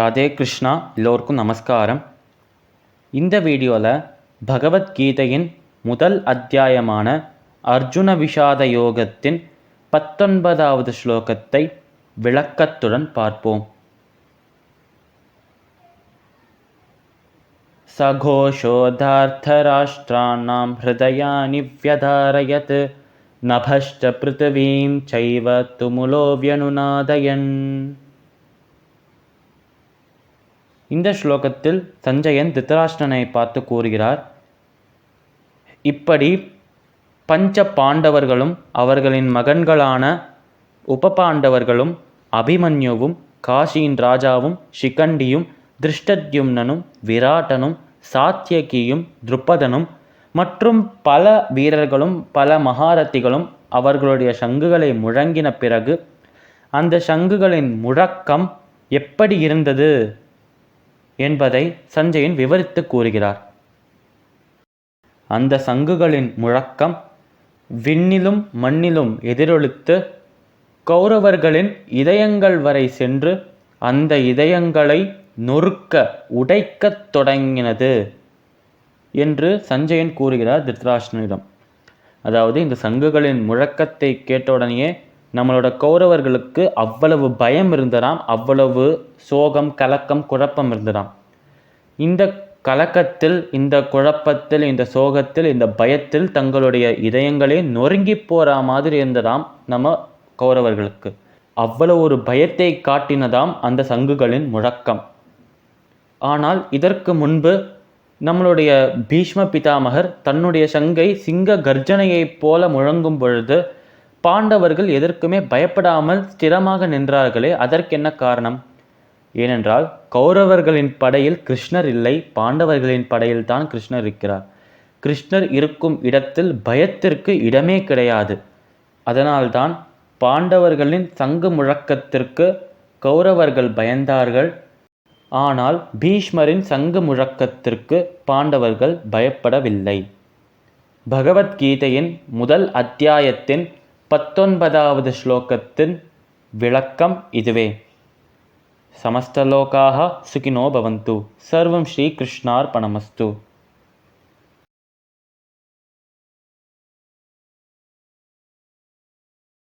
ராதே கிருஷ்ணா. எல்லோருக்கும் நமஸ்காரம். இந்த வீடியோவில் பகவத்கீதையின் முதல் அத்தியாயமான அர்ஜுன விஷாத யோகத்தின் 19வது ஸ்லோகத்தை விளக்கத்துடன் பார்ப்போம். சகோஷோதார்த்தராஷ்டிராணாம் ஹிருதயானி வ்யதாரயத் நபஷ்ட பிருத்திவீம் சைவ துமுலோ வ்யனுநாதயன். இந்த ஸ்லோகத்தில் சஞ்சயன் திருதராஷ்டிரனை பார்த்து கூறுகிறார், இப்படி பஞ்ச பாண்டவர்களும் அவர்களின் மகன்களான உபபாண்டவர்களும் அபிமன்யுவும் காஷியின் ராஜாவும் ஷிகண்டியும் திருஷ்டத்யும்னனும் விராட்டனும் சாத்யகியும் துருபதனும் மற்றும் பல வீரர்களும் பல மகாரத்திகளும் அவர்களுடைய சங்குகளை முழங்கின பிறகு அந்த சங்குகளின் முழக்கம் எப்படி இருந்தது என்பதை சஞ்சயன் விவரித்து கூறுகிறார். அந்த சங்குகளின் முழக்கம் விண்ணிலும் மண்ணிலும் எதிரொலித்து கௌரவர்களின் இதயங்கள் வரை சென்று அந்த இதயங்களை நொறுக்க உடைக்கத் தொடங்கினது என்று சஞ்சயன் கூறுகிறார் திருதராஷ்டிரனிடம். அதாவது இந்த சங்குகளின் முழக்கத்தை கேட்டவுடனேயே நம்மளோட கௌரவர்களுக்கு அவ்வளவு பயம் இருந்ததாம், அவ்வளவு சோகம், கலக்கம், குழப்பம் இருந்ததாம். இந்த கலக்கத்தில், இந்த குழப்பத்தில், இந்த சோகத்தில், இந்த பயத்தில் தங்களுடைய இதயங்களே நொறுங்கி போகிற மாதிரி இருந்ததாம் நம்ம கௌரவர்களுக்கு. அவ்வளவு ஒரு பயத்தை காட்டினதாம் அந்த சங்குகளின் முழக்கம். ஆனால் இதற்கு முன்பு நம்மளுடைய பீஷ்ம பிதாமகர் தன்னுடைய சங்கை சிங்க கர்ஜனையைப் போல முழங்கும் பொழுது பாண்டவர்கள் எதற்குமே பயப்படாமல் ஸ்திரமாக நின்றார்களே, அதற்கென்ன காரணம்? ஏனென்றால் கௌரவர்களின் படையில் கிருஷ்ணர் இல்லை, பாண்டவர்களின் படையில் தான் கிருஷ்ணர் இருக்கிறார். கிருஷ்ணர் இருக்கும் இடத்தில் பயத்திற்கு இடமே கிடையாது. அதனால்தான் பாண்டவர்களின் சங்கு முழக்கத்திற்கு கௌரவர்கள் பயந்தார்கள். ஆனால் பீஷ்மரின் சங்கு முழக்கத்திற்கு பாண்டவர்கள் பயப்படவில்லை. பகவத்கீதையின் முதல் அத்தியாயத்தின் 19வது ஸ்லோகத்தின் விளக்கம் இதுவே. சமஸ்தலோகாஹ சுகினோ பவந்து. சர்வம் ஸ்ரீ கிருஷ்ணார்பணமஸ்து.